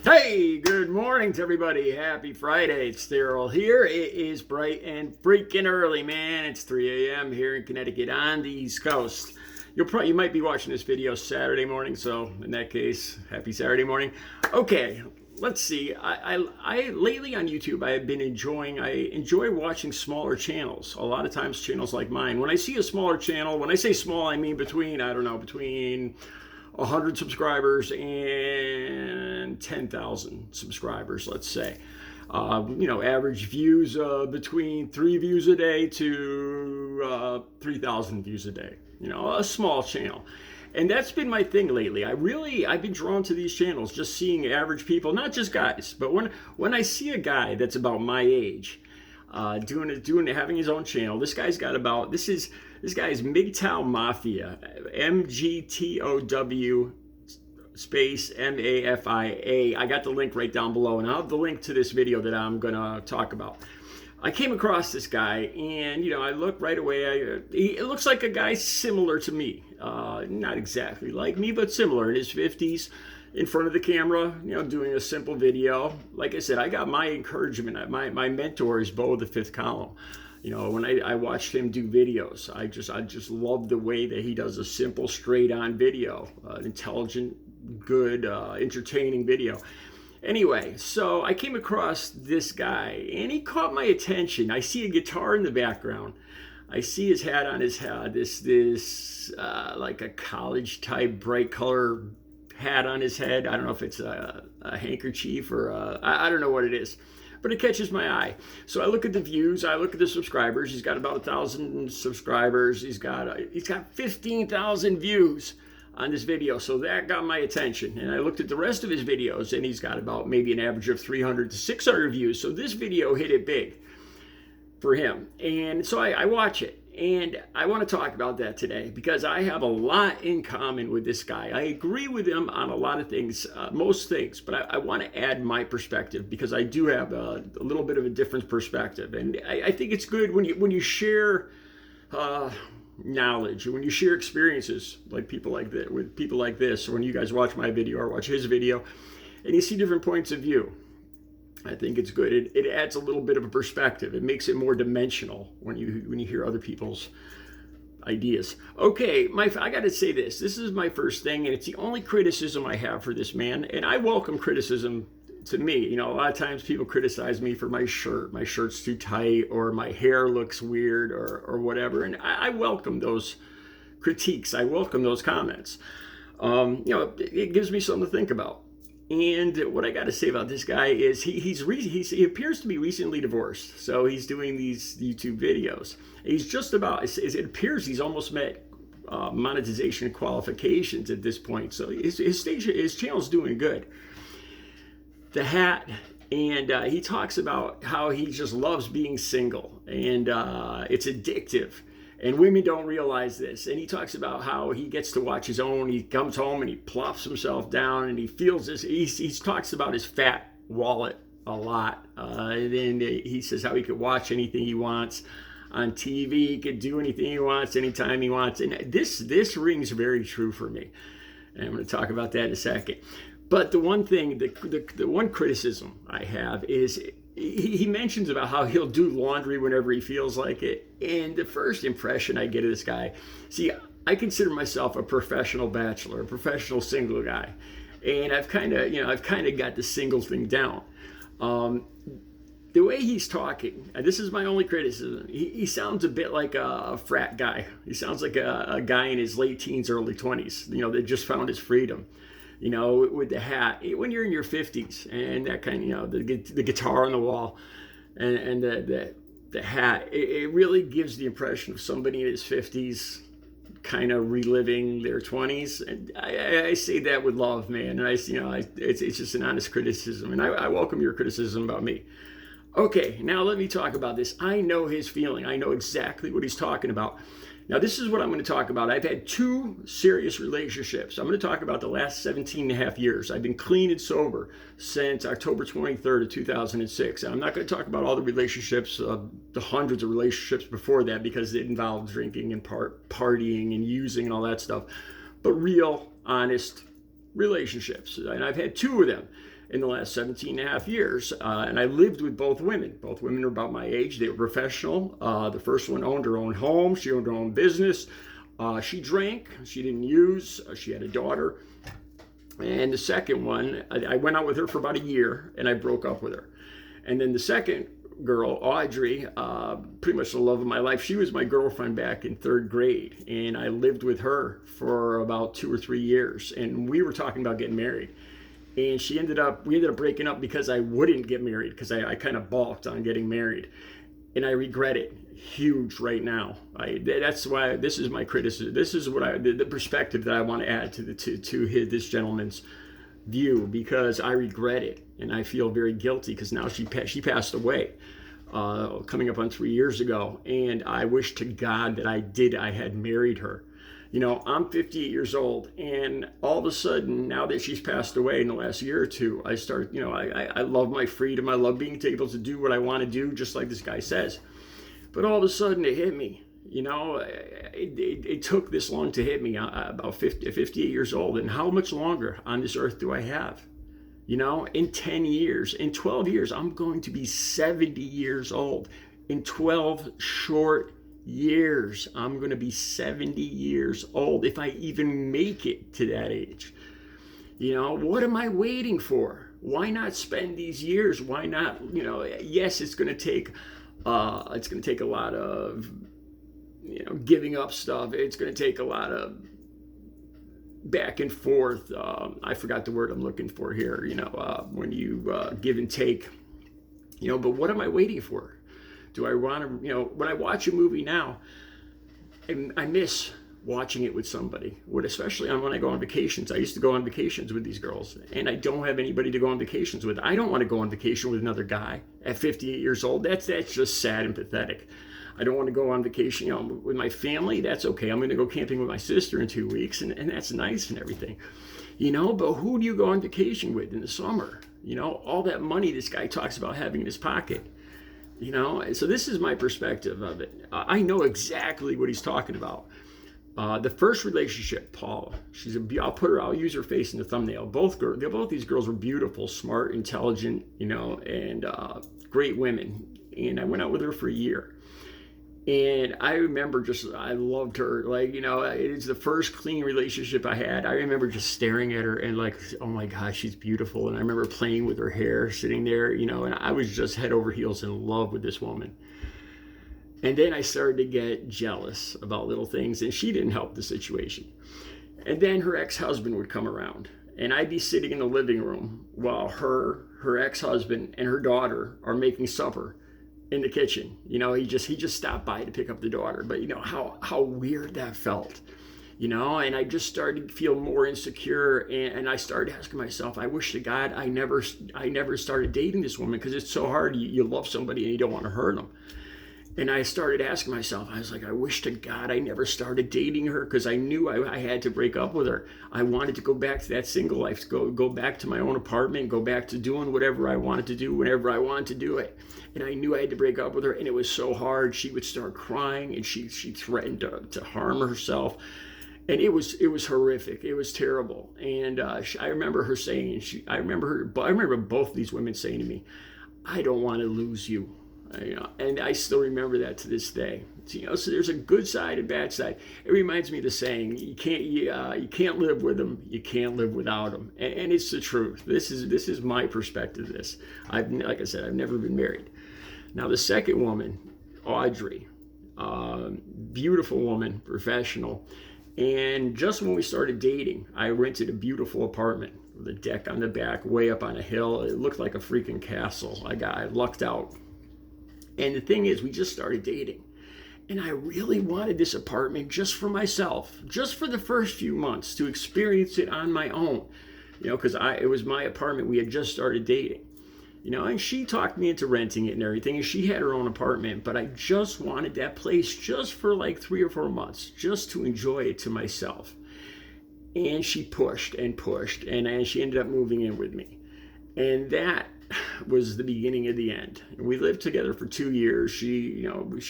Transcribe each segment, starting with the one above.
Hey, good morning to everybody. Happy Friday. It's Daryl here. It is bright and freaking early, man. It's 3 a.m. here in Connecticut on the East Coast. You might be watching this video Saturday morning, so in that case, happy Saturday morning. Okay, let's see. I lately on YouTube I have been enjoy watching smaller channels. A lot of times channels like mine. When I see a smaller channel, when I say small, I mean between 100 subscribers and 10,000 subscribers, let's say. Average views between 3 views a day to 3,000 views a day. A small channel. And that's been my thing lately. I've been drawn to these channels, just seeing average people, not just guys, but when I see a guy that's about my age, having his own channel. This guy is MGTOW Mafia, MGTOW space MAFIA. I got the link right down below, and I'll have the link to this video that I'm gonna talk about. I came across this guy, and I look right away. It looks like a guy similar to me, not exactly like me, but similar in his 50s. In front of the camera, doing a simple video. Like I said, I got my encouragement. My mentor is Bo the Fifth Column. When I watched him do videos, I just love the way that he does a simple, straight-on video, intelligent, good, entertaining video. Anyway, so I came across this guy, and he caught my attention. I see a guitar in the background. I see his hat on his head. This like a college type bright color hat on his head. I don't know if it's a handkerchief or I don't know what it is, but it catches my eye. So I look at the views, I look at the subscribers. He's got about 1,000 subscribers. He's got 15,000 views on this video. So that got my attention. And I looked at the rest of his videos, and he's got about maybe an average of 300 to 600 views. So this video hit it big for him. And so I watch it. And I want to talk about that today because I have a lot in common with this guy. I agree with him on a lot of things, most things, but I want to add my perspective because I do have a little bit of a different perspective. And I think it's good when you share knowledge, when you share experiences like people like that, with people like this, or when you guys watch my video or watch his video, and you see different points of view. I think it's good. It adds a little bit of a perspective. It makes it more dimensional when you hear other people's ideas. Okay, I got to say this. This is my first thing, and it's the only criticism I have for this man. And I welcome criticism to me. A lot of times people criticize me for my shirt. My shirt's too tight, or my hair looks weird, or whatever. And I welcome those critiques. I welcome those comments. It gives me something to think about. And what I got to say about this guy is he appears to be recently divorced. So he's doing these YouTube videos. He's just about, it appears he's almost met monetization qualifications at this point. So his channel's doing good. The hat, and he talks about how he just loves being single, and it's addictive. And women don't realize this. And he talks about how he gets to watch his own. He comes home and he plops himself down and he feels this. He talks about his fat wallet a lot. And then he says how he could watch anything he wants on TV. He could do anything he wants, anytime he wants. And this rings very true for me. And I'm going to talk about that in a second. But the one thing, the one criticism I have is he mentions about how he'll do laundry whenever he feels like it. And the first impression I get of this guy, see, I consider myself a professional bachelor, a professional single guy. And I've kind of got the single thing down. The way he's talking, and this is my only criticism, he sounds a bit like a frat guy. He sounds like a guy in his late teens, early 20s, that just found his freedom. With the hat, when you're in your 50s, and that kind of, the guitar on the wall, and the hat, it really gives the impression of somebody in his 50s kind of reliving their 20s. And I say that with love, man. And it's just an honest criticism, and I welcome your criticism about me. Okay, now let me talk about this. I know his feeling. I know exactly what he's talking about. Now, this is what I'm going to talk about. I've had 2 serious relationships. I'm going to talk about the last 17 and a half years. I've been clean and sober since October 23rd of 2006. And I'm not going to talk about all the relationships, the hundreds of relationships before that, because it involved drinking and partying and using and all that stuff. But real, honest relationships. And I've had 2 of them. in the last 17 and a half years. And I lived with both women. Both women are about my age. They were professional. The first one owned her own home. She owned her own business. She drank. She didn't use. She had a daughter. And the second one, I went out with her for about a year, and I broke up with her. And then the second girl, Audrey, pretty much the love of my life. She was my girlfriend back in third grade, and I lived with her for about 2 or 3 years. And we were talking about getting married. And we ended up breaking up because I wouldn't get married, because I kind of balked on getting married. And I regret it huge right now. That's why this is my criticism. This is what the perspective that I want to add to this gentleman's view, because I regret it and I feel very guilty, because now she passed away coming up on 3 years ago, and I wish to God that I had married her. I'm 58 years old, and all of a sudden, now that she's passed away in the last year or two, I start, I love my freedom. I love being able to do what I want to do, just like this guy says. But all of a sudden, it hit me. It took this long to hit me, about 58 years old. And how much longer on this earth do I have? In 10 years, in 12 years, I'm going to be 70 years old. In 12 short years, I'm going to be 70 years old, if I even make it to that age. What am I waiting for? Why not spend these years? Why not, yes, it's going to take a lot of, giving up stuff. It's going to take a lot of back and forth. I forgot the word I'm looking for here, when you give and take, but what am I waiting for? Do I want to, when I watch a movie now, I miss watching it with somebody. Especially when I go on vacations. I used to go on vacations with these girls, and I don't have anybody to go on vacations with. I don't want to go on vacation with another guy at 58 years old. That's just sad and pathetic. I don't want to go on vacation, with my family. That's okay. I'm going to go camping with my sister in 2 weeks, and that's nice and everything. But who do you go on vacation with in the summer? All that money this guy talks about having in his pocket. So this is my perspective of it. I know exactly what he's talking about. The first relationship, Paula, I'll use her face in the thumbnail. Both these girls were beautiful, smart, intelligent, and great women. And I went out with her for a year. And I remember I loved her. It's the first clean relationship I had. I remember just staring at her and oh my gosh, she's beautiful. And I remember playing with her hair, sitting there, and I was just head over heels in love with this woman. And then I started to get jealous about little things, and she didn't help the situation. And then her ex-husband would come around, and I'd be sitting in the living room while her ex-husband and her daughter are making supper in the kitchen. He just stopped by to pick up the daughter. But how weird that felt. And I just started to feel more insecure, and I started asking myself, I wish to God I never started dating this woman, because it's so hard. You love somebody and you don't want to hurt them. And I started asking myself, I was like, I wish to God I never started dating her, because I knew I had to break up with her. I wanted to go back to that single life, to go back to my own apartment, go back to doing whatever I wanted to do whenever I wanted to do it. And I knew I had to break up with her, and it was so hard. She would start crying, and she threatened to harm herself. And it was horrific. It was terrible. And I remember her saying, I remember both these women saying to me, I don't want to lose you. And I still remember that to this day. So there's a good side and bad side. It reminds me of the saying, you can't live with them, you can't live without them. And it's the truth. This is my perspective of this. Like I said, I've never been married. Now the second woman, Audrey, beautiful woman, professional. And just when we started dating, I rented a beautiful apartment with a deck on the back, way up on a hill. It looked like a freaking castle. I lucked out. And the thing is, we just started dating. And I really wanted this apartment just for myself, just for the first few months, to experience it on my own. Because it was my apartment. We had just started dating. And she talked me into renting it and everything. And she had her own apartment. But I just wanted that place just for 3 or 4 months, just to enjoy it to myself. And she pushed and pushed. And she ended up moving in with me. And that was the beginning of the end. We lived together for 2 years. She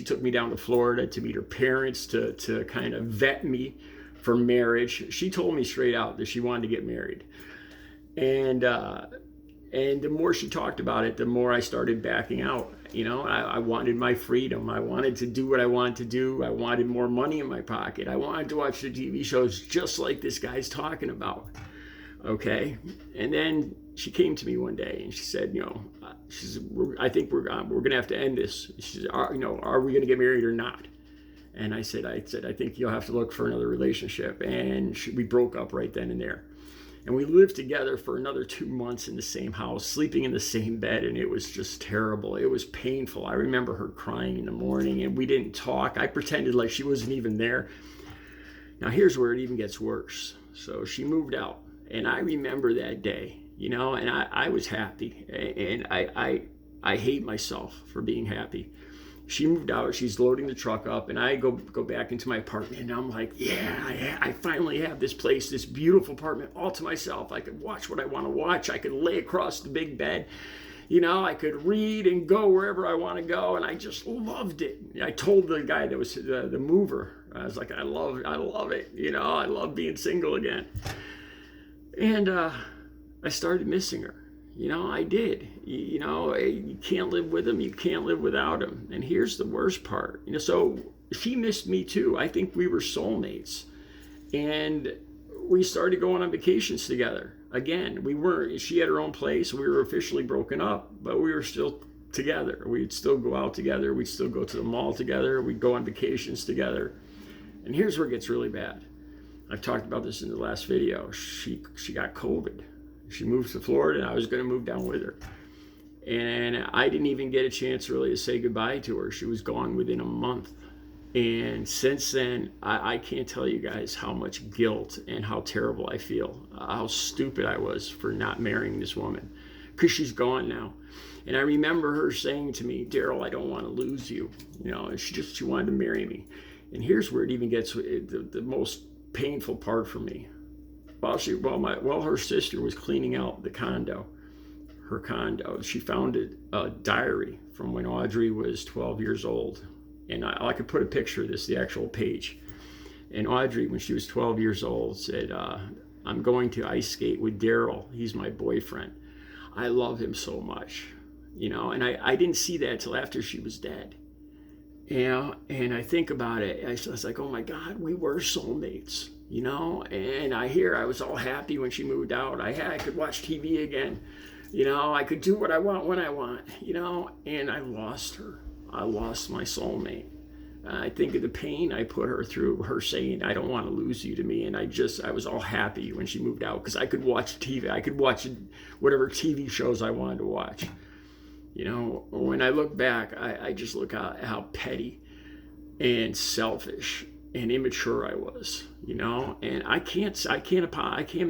took me down to Florida to meet her parents, to kind of vet me for marriage. She told me straight out that she wanted to get married. And And the more she talked about it, the more I started backing out. You know, I wanted my freedom. I wanted to do what I wanted to do. I wanted more money in my pocket. I wanted to watch the TV shows just like this guy's talking about. Okay. And then she came to me one day and she said, you know, she said, I think we're going to have to end this. She said, you know, are we going to get married or not? And I said, I think you'll have to look for another relationship. And we broke up right then and there. And we lived together for another 2 months in the same house, sleeping in the same bed, and it was just terrible. It was painful. I remember her crying in the morning, and we didn't talk. I pretended like she wasn't even there. Now, here's where it even gets worse. So she moved out, and I remember that day, you know, and I was happy, and I hate myself for being happy. She moved out, she's loading the truck up, and I go back into my apartment, and I'm like, yeah, I finally have this place, this beautiful apartment all to myself. I could watch what I want to watch. I could lay across the big bed. You know, I could read and go wherever I want to go, and I just loved it. I told the guy that was the mover, I was like, I love it. You know, I love being single again. And I started missing her. You know, I did. You know, you can't live with him. You can't live without him. And here's the worst part. You know, so she missed me too. I think we were soulmates. And we started going on vacations together. Again, she had her own place. We were officially broken up, but we were still together. We'd still go out together. We'd still go to the mall together. We'd go on vacations together. And here's where it gets really bad. I've talked about this in the last video. She got COVID. She moved to Florida, and I was going to move down with her. And I didn't even get a chance really to say goodbye to her. She was gone within a month. And since then, I can't tell you guys how much guilt and how terrible I feel, how stupid I was for not marrying this woman, because she's gone now. And I remember her saying to me, Daryl, I don't want to lose you. You know, and she wanted to marry me. And here's where it even gets the most painful part for me. While her sister was cleaning out her condo, she found a diary from when Audrey was 12 years old. And I could put a picture of this, the actual page. And Audrey, when she was 12 years old, said, I'm going to ice skate with Daryl. He's my boyfriend. I love him so much. You know, and I didn't see that till after she was dead. You know, and I think about it, I was like, oh my God, we were soulmates. You know, and I was all happy when she moved out. I could watch TV again. You know, I could do what I want when I want, you know, and I lost her. I lost my soulmate. I think of the pain I put her through, her saying, I don't want to lose you to me. And I was all happy when she moved out because I could watch TV. I could watch whatever TV shows I wanted to watch. You know, when I look back, I just look at how petty and selfish and immature I was, you know, and I can't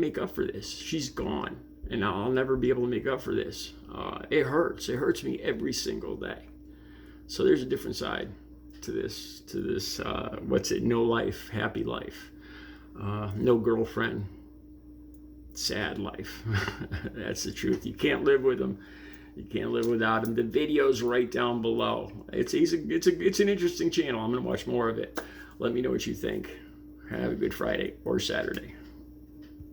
make up for this. She's gone, and I'll never be able to make up for this. It hurts. It hurts me every single day. So there's a different side to this. What's it? No life, happy life. No girlfriend, sad life. That's the truth. You can't live with them. You can't live without him. The video's right down below. It's an interesting channel. I'm gonna watch more of it. Let me know what you think. Have a good Friday or Saturday.